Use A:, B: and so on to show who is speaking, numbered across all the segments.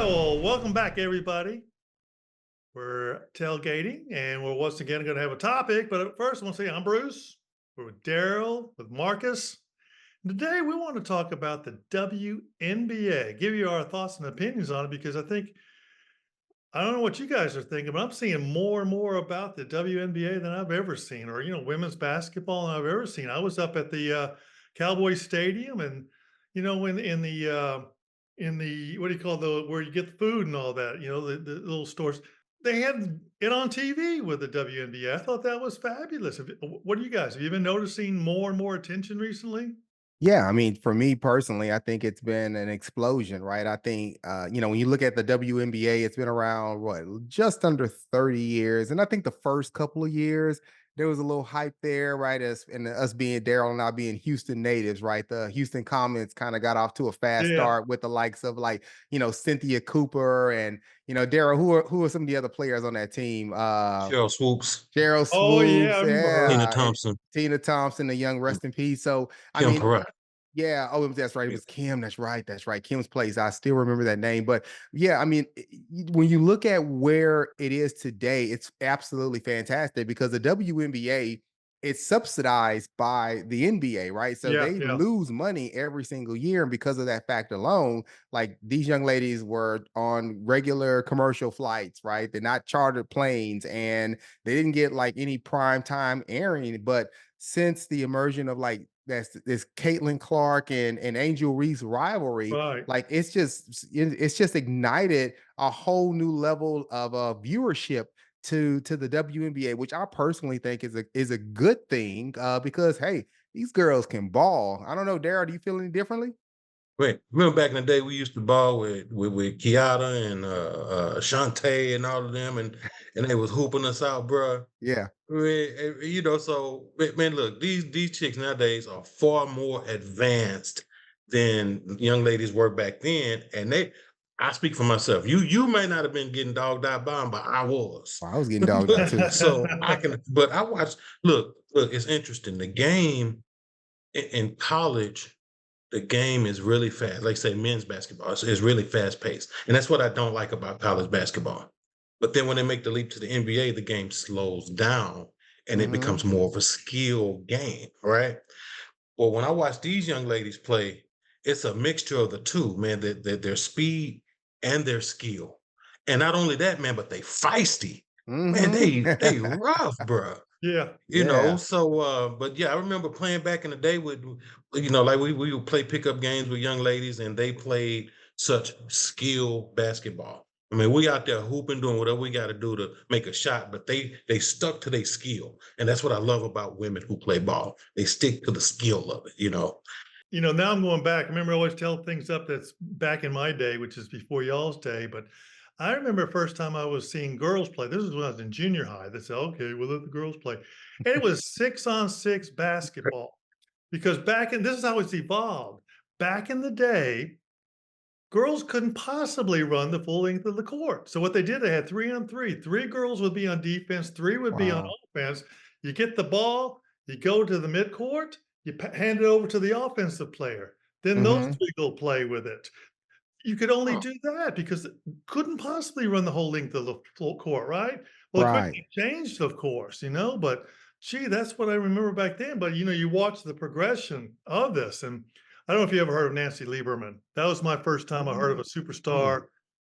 A: Well, welcome back, everybody. We're tailgating, and we're once again going to have a topic. But first, I want to say I'm Bruce. We're with Daryl, with Marcus. Today, we want to talk about the WNBA. Give you our thoughts and opinions on it because I don't know what you guys are thinking, but I'm seeing more and more about the WNBA than I've ever seen, or women's basketball than I've ever seen. I was up at the Cowboys Stadium, and in the what do you call the where you get the food and all that, the little stores. They had it on TV with the WNBA. I thought that was fabulous. What do you guys have you been noticing more and more attention recently?
B: Yeah, I mean, for me personally, I think it's been an explosion, right? I think, when you look at the WNBA, it's been around just under 30 years. And I think the first couple of years, there was a little hype there, right? Us being Daryl and I being Houston natives, right? The Houston Comets kind of got off to a fast
A: Yeah.
B: start with the likes of Cynthia Cooper and, Daryl, who are some of the other players on that team?
C: Cheryl Swoops,
B: Gerald
A: Oh yeah, I
B: Swoops,
A: remember her.
C: Tina
B: yeah, and
C: Thompson,
B: Tina Thompson, the young
C: and
B: rest in peace. So, I
C: Kim
B: mean,
C: Perrott.
B: yeah. Oh, that's right. It
C: Yeah.
B: was Kim. That's right. That's right. Kim's place. I still remember that name. But yeah, I mean, when you look at where it is today, it's absolutely fantastic because the WNBA it's subsidized by the NBA, right? So
A: Yeah,
B: they
A: yeah.
B: lose money every single year. And because of that fact alone, like these young ladies were on regular commercial flights, right? They're not chartered planes and they didn't get like any prime time airing. But since the immersion of that's this Caitlin Clark and Angel Reese rivalry,
A: Right.
B: like it's just ignited a whole new level of viewership to the WNBA, which I personally think is a good thing because hey, these girls can ball. I don't know, Dara, do you feel any differently?
C: Wait, remember back in the day we used to ball with Kiata and Shantae and all of them, and they was hooping us out, bruh.
B: Yeah.
C: So man, look, these chicks nowadays are far more advanced than young ladies were back then, and I speak for myself. You may not have been getting dogged out by them, but I was.
B: Well, I was getting dogged out too.
C: So I can, but I watched. Look, it's interesting. The game in college, the game is really fast. Like say men's basketball is really fast paced. And that's what I don't like about college basketball. But then when they make the leap to the NBA, the game slows down and it
B: Hmm.
C: becomes more of a skill game, right? Well, when I watch these young ladies play, it's a mixture of the two, man, their speed and their skill. And not only that, man, but they feisty. Man,
B: Hmm.
C: they rough, bruh.
A: Yeah.
B: Yeah.
C: But yeah, I remember playing back in the day with, like we would play pickup games with young ladies and they played such skill basketball. I mean, we out there hooping, doing whatever we got to do to make a shot, but they stuck to their skill. And that's what I love about women who play ball. They stick to the skill of it.
A: Now I'm going back. Remember, I always tell things up that's back in my day, which is before y'all's day. But I remember first time I was seeing girls play. This was when I was in junior high. They said, "Okay, we'll let the girls play," and it was 6-on-6 basketball. Because this is how it's evolved. Back in the day, girls couldn't possibly run the full length of the court. So what they did, they had 3-on-3. Three girls would be on defense, three would be on
B: Wow.
A: offense. You get the ball, you go to the midcourt, you hand it over to the offensive player. Then those
B: Hmm.
A: three go play with it. You could only
C: Huh.
A: do that because it couldn't possibly run the whole length of the full court, right? Well, it quickly
B: Right.
A: changed, of course, but gee, that's what I remember back then. But you watch the progression of this, and I don't know if you ever heard of Nancy Lieberman. That was my first time I heard of a
C: Mm.
A: superstar.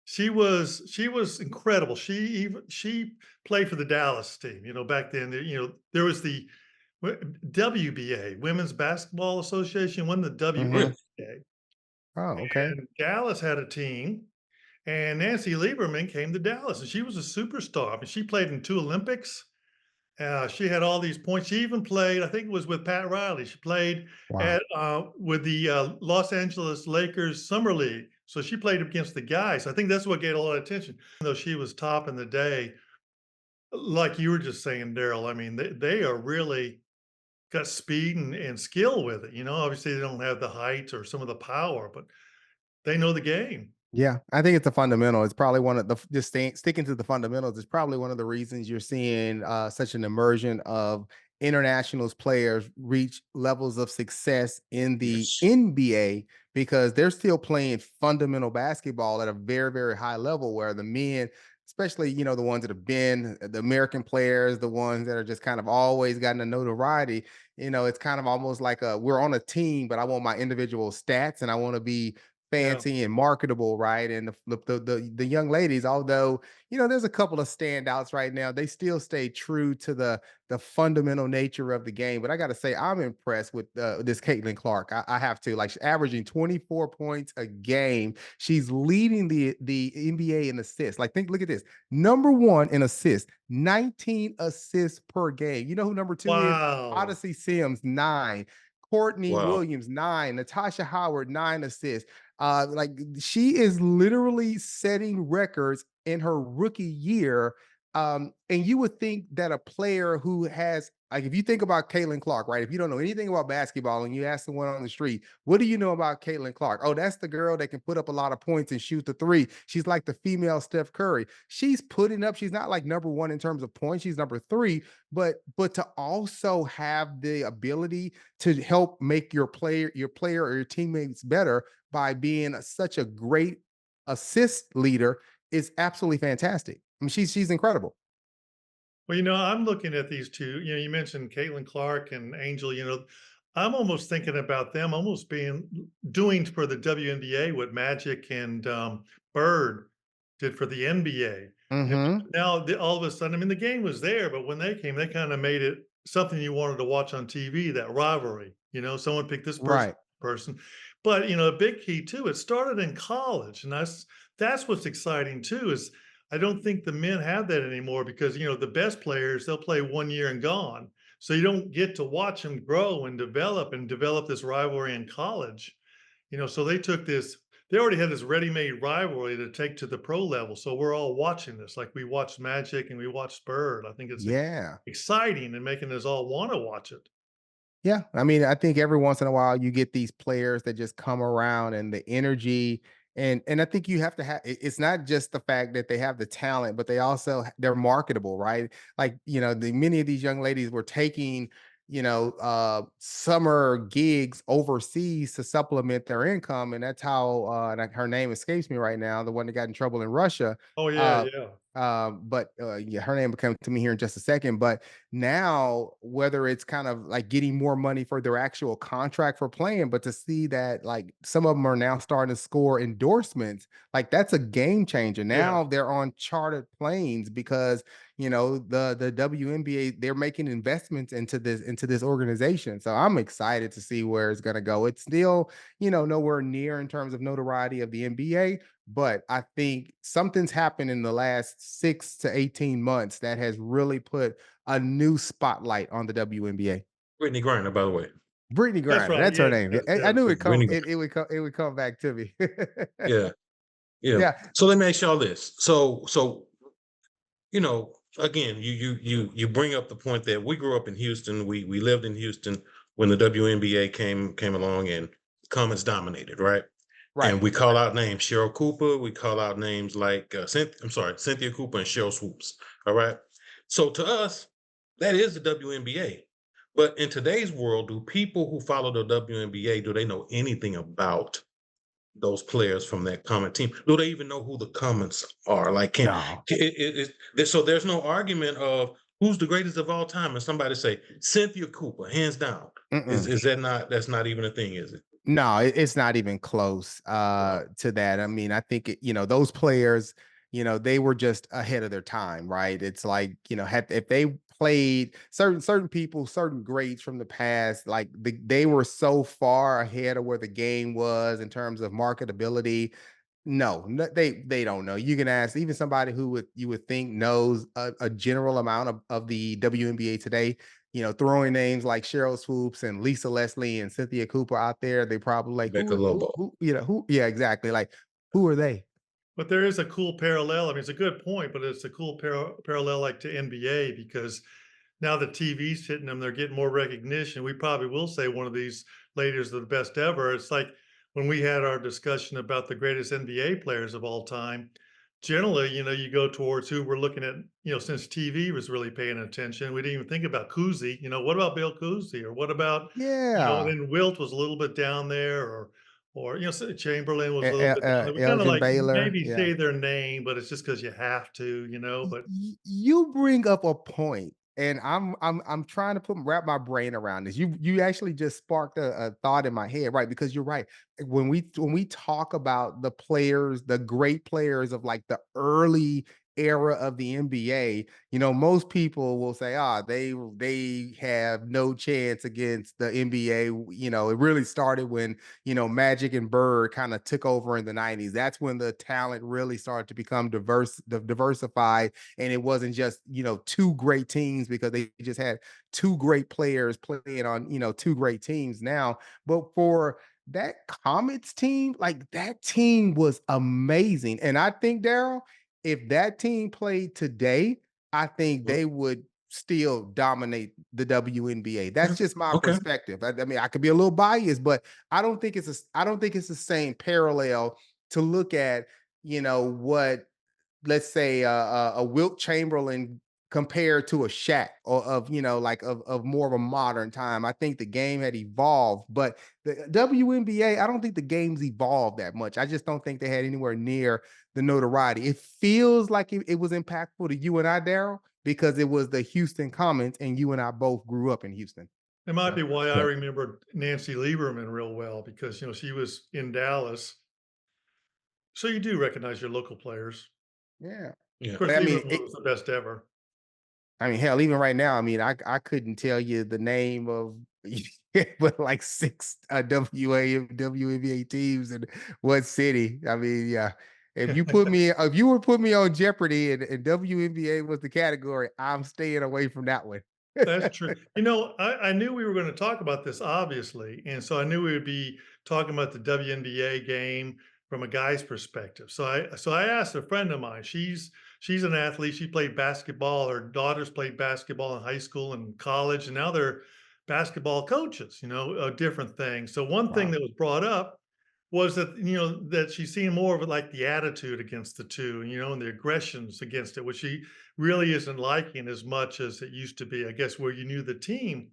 A: She was incredible. She played for the Dallas team, back then. There was the WBA, Women's Basketball Association, won the
B: Hmm.
C: Really?
A: WNBA.
B: Oh, okay.
A: And Dallas had a team, and Nancy Lieberman came to Dallas, and she was a superstar. I mean, she played in 2 Olympics. She had all these points. She even played, I think it was with Pat Riley. She played
B: Wow.
A: with the Los Angeles Lakers Summer League. So she played against the guys. I think that's what gained a lot of attention. Though she was top in the day, like you were just saying, Daryl. I mean, they are really got speed and skill with it. Obviously they don't have the height or some of the power, but they know the game.
B: Yeah, I think it's a fundamental. It's probably one of the just sticking to the fundamentals is probably one of the reasons you're seeing such an immersion of internationals players reach levels of success in the
C: Yes.
B: NBA because they're still playing fundamental basketball at a very, very high level where the men, especially, the ones that have been the American players, the ones that are just kind of always gotten a notoriety, it's kind of almost like we're on a team, but I want my individual stats and I want to be
A: Yeah.
B: fancy and marketable, right? And the young ladies, although there's a couple of standouts right now, they still stay true to the fundamental nature of the game. But I got to say, I'm impressed with this Caitlin Clark. I have to, like, she's averaging 24 points a game. She's leading the NBA in assists. Like, look at this: number one in assists, 19 assists per game. You know who number two is?
A: Wow.
B: Odyssey Sims, 9. Courtney
C: Wow.
B: Williams, 9. Natasha Howard, 9 assists. Like, she is literally setting records in her rookie year. And you would think that a player who has, like, if you think about Caitlin Clark, right? If you don't know anything about basketball and you ask someone on the street, what do you know about Caitlin Clark? Oh, that's the girl that can put up a lot of points and shoot the three. She's like the female Steph Curry. She's putting up, she's not like number one in terms of points, she's number three, but to also have the ability to help make your player or your teammates better by being such a great assist leader is absolutely fantastic. I mean, she's incredible.
A: Well, I'm looking at these two. You mentioned Caitlin Clark and Angel. I'm almost thinking about them almost doing for the WNBA what Magic and Bird did for the NBA.
B: Hmm.
A: Now, all of a sudden, I mean, the game was there, but when they came, they kind of made it something you wanted to watch on TV. That rivalry. Someone picked this
B: Right.
A: person, but a big key too. It started in college, and that's what's exciting too. Is I don't think the men have that anymore because the best players, they'll play 1 year and gone. So you don't get to watch them grow and develop this rivalry in college. So they already had this ready-made rivalry to take to the pro level. So we're all watching this like we watched Magic and we watched Bird. I think it's
B: Yeah.
A: exciting and making us all want to watch it.
B: Yeah, I mean, I think every once in a while you get these players that just come around and the energy, and I think you have to have it's not just the fact that they have the talent, but they're marketable, right? Like, the many of these young ladies were taking, summer gigs overseas to supplement their income, and that's how her name escapes me right now, the one that got in trouble in Russia.
A: Oh yeah,
B: Uh
A: yeah.
B: but yeah, her name will come to me here in just a second. But now, whether it's kind of like getting more money for their actual contract for playing, but to see that like some of them are now starting to score endorsements, like that's a game changer.
A: Yeah.
B: Now they're on chartered planes because the WNBA, they're making investments into this organization. So I'm excited to see where it's going to go. It's still nowhere near in terms of notoriety of the NBA, but I think something's happened in the last 6 to 18 months that has really put a new spotlight on the WNBA.
C: Brittany Griner, by the way.
B: Brittany
A: That's
B: Griner,
A: right.
B: that's her
A: Yes,
B: name.
A: yes,
B: I
A: yes.
B: knew
C: Brittany.
B: it would come back to me.
C: Yeah, yeah.
B: Yeah.
C: So let me ask y'all this. So you know, again, you bring up the point that we grew up in Houston. We lived in Houston when the WNBA came along and Comets dominated, right?
B: Right.
C: And we call out names Cheryl Cooper. We call out names like Cynthia Cooper and Cheryl Swoops. All right. So to us, that is the WNBA. But in today's world, do people who follow the WNBA do they know anything about those players from that Comet team? Do they even know who the Comets are? Like,
B: No.
C: so there's no argument of who's the greatest of all time, and somebody say Cynthia Cooper, hands down. Is
B: Mm-mm.
C: is that not that's not even a thing, is it?
B: No, it's not even close
C: Wow.
B: to that. I mean, I think those players, they were just ahead of their time, right? It's like, had if they played certain people, certain greats from the past, like they were so far ahead of where the game was in terms of marketability. No, they don't know. You can ask even somebody who you would think knows a general amount of the WNBA today. Throwing names like Cheryl Swoops and Lisa Leslie and Cynthia Cooper out there, they probably like
C: Becca Lobo.
B: yeah, exactly. Like, who are they?
A: But there is a cool parallel. I mean, it's a good point, but it's a cool parallel like to NBA because now the TV's hitting them, they're getting more recognition. We probably will say one of these ladies are the best ever. It's like when we had our discussion about the greatest NBA players of all time. generally, you go towards who we're looking at, since TV was really paying attention. We didn't even think about Cousy. What about Bill Cousy? Or what about,
B: Yeah.
A: then Wilt was a little bit down there, or Chamberlain was a little bit down there. We kind of
B: Elgin
A: like
B: Baylor.
A: maybe
B: Yeah.
A: say their name, but it's just because you have to, but
B: You bring up a point, and I'm trying to wrap my brain around this. You actually just sparked a thought in my head, right? Because you're right. When we talk about the players, the great players of like the early era of the NBA, most people will say, they have no chance against the NBA. It really started when Magic and Bird kind of took over in the 90s. That's when the talent really started to become diversified. And it wasn't just, two great teams because they just had two great players playing on, two great teams now. But for that Comets team, like that team was amazing. And I think, Daryl, if that team played today, I think
C: Mhm.
B: they would still dominate the WNBA.
C: Yeah.
B: That's just my
C: Okay.
B: perspective. I mean, I could be a little biased, but I don't think it's the same parallel to look at, what, let's say, a Wilt Chamberlain compared to a Shaq, or of like of more of a modern time. I think the game had evolved, but the WNBA, I don't think the game's evolved that much. I just don't think they had anywhere near the notoriety. It feels like it was impactful to you and I, Daryl, because it was the Houston Comets, and you and I both grew up in Houston.
A: it might
C: Yeah.
A: be why I
C: Yeah.
A: remember Nancy Lieberman real well because she was in Dallas. So you do recognize your local players.
B: Yeah.
A: Of
C: Yeah.
A: course,
B: I mean,
A: Lieberman was the best ever.
B: hell, even right now, I mean, I couldn't tell you the name of but like six WNBA teams and what city. I mean, yeah. If you would put me on Jeopardy and WNBA was the category, I'm staying away from that one.
A: That's true. I knew we were going to talk about this, obviously. And so I knew we would be talking about the WNBA game from a guy's perspective. So I asked a friend of mine. She's an athlete. She played basketball. Her daughters played basketball in high school and college, and now they're basketball coaches, different things. So one thing
B: Wow.
A: that was brought up was that, that she's seen more of it like the attitude against the two, and the aggressions against it, which she really isn't liking as much as it used to be, I guess, where you knew the team,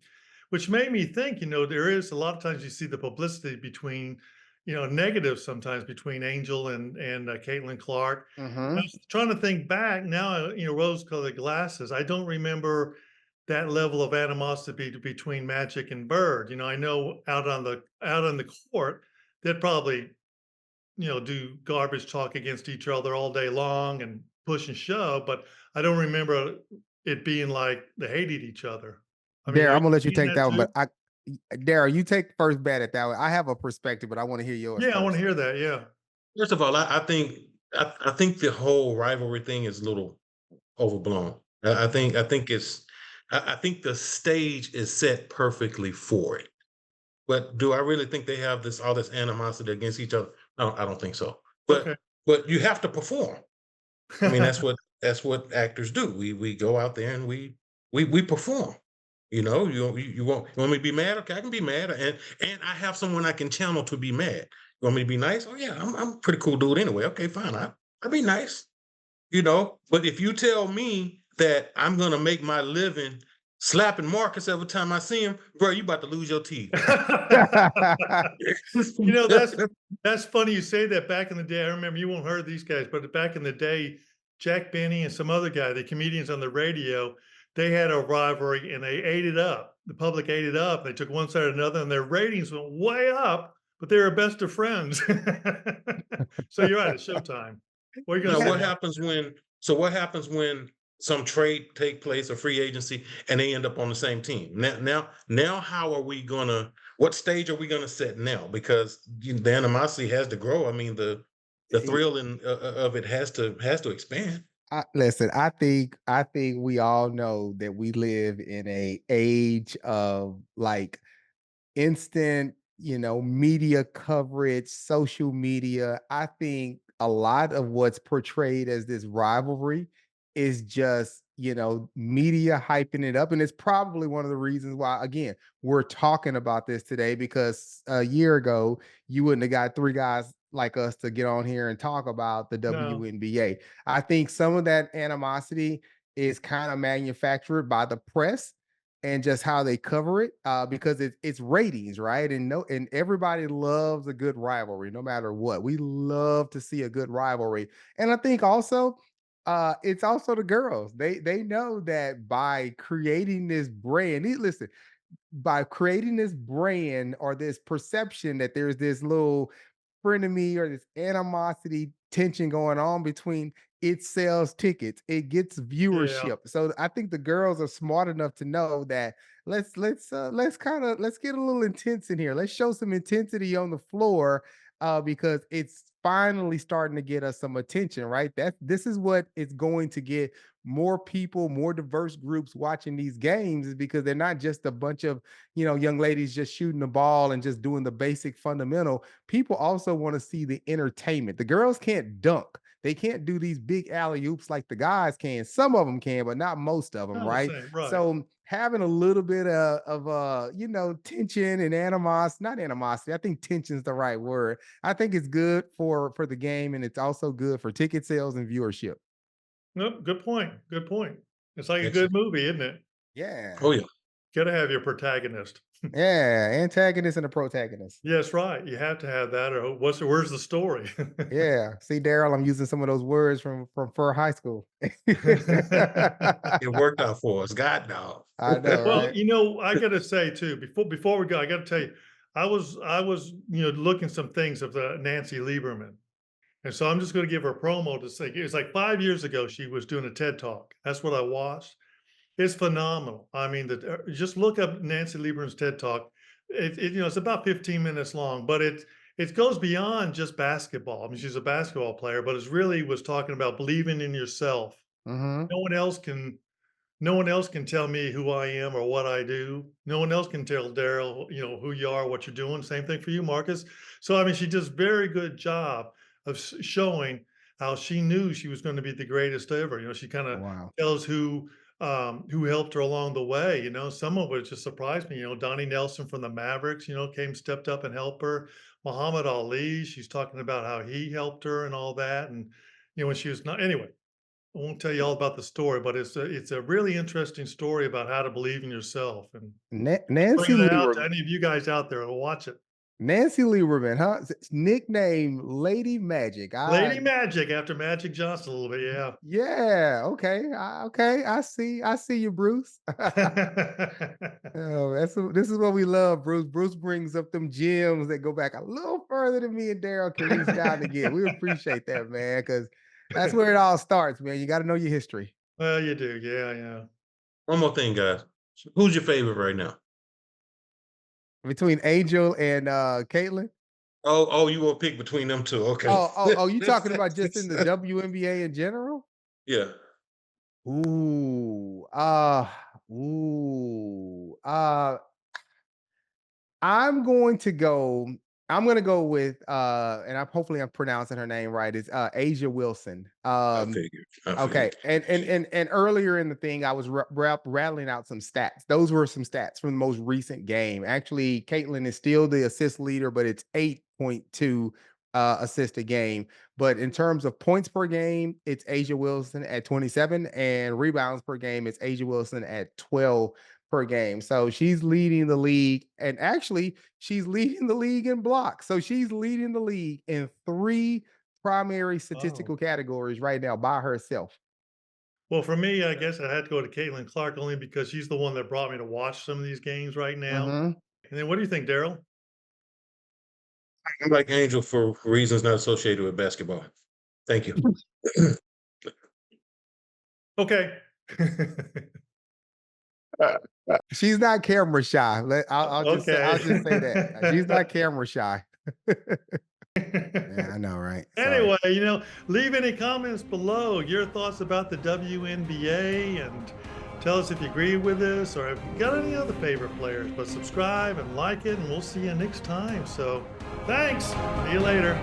A: which made me think, there is a lot of times you see the publicity between, negative sometimes between Angel and Caitlin Clark. I
B: Hmm.
A: was trying to think back now, rose-colored glasses. I don't remember that level of animosity between Magic and Bird. I know out on the court, they'd probably do garbage talk against each other all day long and push and shove, but I don't remember it being like they hated each other. I mean,
B: Dare,
A: are
B: I'm
A: you
B: gonna let you
A: seeing
B: take
A: that
B: that one,
A: too?
B: but Dare, you take first bet at that one. I have a perspective, but I want to hear yours
A: Yeah, I want to
B: first.
A: hear that. Yeah.
C: First of all, I think the whole rivalry thing is a little overblown. I think the stage is set perfectly for it. But do I really think they have all this animosity against each other? No, I don't think so.
A: Okay.
C: But you have to perform. I mean, that's what actors do. We go out there and we perform. You want me to be mad? Okay, I can be mad, and I have someone I can channel to be mad. You want me to be nice? Oh yeah, I'm a pretty cool dude anyway. Okay, fine. I'll be nice. But if you tell me that I'm gonna make my living slapping Marcus every time I see him, bro, you about to lose your teeth.
A: You know, that's that's funny you say that. Back in the day, I remember you won't heard these guys, but back in the day, Jack Benny and some other guy, the comedians on the radio, they had a rivalry and they ate it up. The public ate it up. They took one side or another, and their ratings went way up, but they were best of friends. So you're right, it's showtime. What are you gonna
C: Now,
A: say,
C: what
A: Mark?
C: happens when some trade take place or free agency and they end up on the same team? Now, how are we gonna? What stage are we gonna set now? Because the animosity has to grow. I mean, the thrill of it has to expand.
B: Listen, I think we all know that we live in a age of like instant, media coverage, social media. I think a lot of what's portrayed as this rivalry is just, media hyping it up. And it's probably one of the reasons why, again, we're talking about this today, because a year ago, you wouldn't have got three guys like us to get on here and talk about the
A: No.
B: WNBA. I think some of that animosity is kind of manufactured by the press and just how they cover it, because it's ratings, right? And no, and everybody loves a good rivalry, no matter what. We love to see a good rivalry, and I think also, it's also the girls. They know that by creating this brand, listen, by creating this brand or this perception that there's this little frenemy or this animosity tension going on between, it sells tickets, it gets
A: Yeah.
B: viewership. So I think the girls are smart enough to know that let's get a little intense in here, let's show some intensity on the floor, because it's finally starting to get us some attention, right? That this is what it's going to get more people, more diverse groups watching these games, is because they're not just a bunch of, young ladies just shooting the ball and just doing the basic fundamental. People also want to see the entertainment. The girls can't dunk. They can't do these big alley oops like the guys can. Some of them can, but not most of them,
A: Not the
B: right?
A: same. Right.
B: So having a little bit of tension and animosity, not animosity. I think tension is the right word. I think it's good for the game, and it's also good for ticket sales and viewership.
A: Nope. Good point. Good point. It's like a good
C: Excellent.
A: movie, isn't it?
B: Yeah.
C: Oh yeah.
A: Gotta have your protagonist.
B: Yeah. Antagonist and a protagonist.
A: Yes, right. You have to have that, or where's the story?
B: Yeah. See, Daryl, I'm using some of those words from Fur High School.
C: It worked out for us. God dog.
B: I know,
A: Well,
B: right?
A: I gotta say too, before we go, I gotta tell you, I was looking some things of the Nancy Lieberman. And so I'm just gonna give her a promo to say it's like 5 years ago, she was doing a TED Talk. That's what I watched. It's phenomenal. I mean, just look up Nancy Lieberman's TED Talk. It's about 15 minutes long, but it goes beyond just basketball. I mean, she's a basketball player, but it's really was talking about believing in yourself.
B: Hmm.
A: No one else can no one else can tell me who I am or what I do. No one else can tell Daryl, who you are, what you're doing. Same thing for you, Marcus. So, I mean, she does very good job of showing how she knew she was going to be the greatest ever. She kind of
B: Wow.
A: tells who helped her along the way. Some of it just surprised me. Donnie Nelson from the Mavericks, stepped up and helped her. Muhammad Ali, she's talking about how he helped her and all that. And, when she was not, anyway, I won't tell you all about the story, but it's a really interesting story about how to believe in yourself, and
B: Nancy
A: bringing it out to
B: Lieberman.
A: any of you guys out there who watch it.
B: Nancy Lieberman, huh? Nickname Lady Magic.
A: Lady Magic after Magic Johnson a little bit, yeah.
B: Yeah, okay. Okay. I see you, Bruce. Oh, this is what we love, Bruce. Bruce brings up them gems that go back a little further than me and Daryl can reach down to get. We appreciate that, man, because that's where it all starts, man. You got to know your history.
A: Well, you do, yeah, yeah.
C: One more thing, guys. Who's your favorite right now?
B: Between Angel and Caitlin.
C: Oh, you want to pick between them two? Okay.
B: Oh, you talking about just in the WNBA in general?
C: Yeah.
B: Ooh, ooh, I'm going to go. I'm going to go with, and hopefully I'm pronouncing her name right. It's Asia Wilson.
C: I figured. I
B: Okay,
C: figured.
B: and earlier in the thing, I was rattling out some stats. Those were some stats from the most recent game. Actually, Caitlin is still the assist leader, but it's 8.2 assist a game. But in terms of points per game, it's Asia Wilson at 27, and rebounds per game, it's Asia Wilson at 12 per game. So she's leading the league, and actually, she's leading the league in blocks. So she's leading the league in three primary
A: Oh.
B: statistical categories right now by herself.
A: Well, for me, I guess I had to go to Caitlin Clark only because she's the one that brought me to watch some of these games right now.
B: Mhm.
A: And then what do you think, Daryl?
C: I like Angel for reasons not associated with basketball. Thank you.
A: Okay.
B: She's not camera shy. I'll just say that. She's not
A: Okay.
B: camera shy. Yeah, I know, right? Sorry.
A: Anyway, leave any comments below, your thoughts about the WNBA, and tell us if you agree with this or if you got any other favorite players. But subscribe and like it, and we'll see you next time. So thanks. See you later.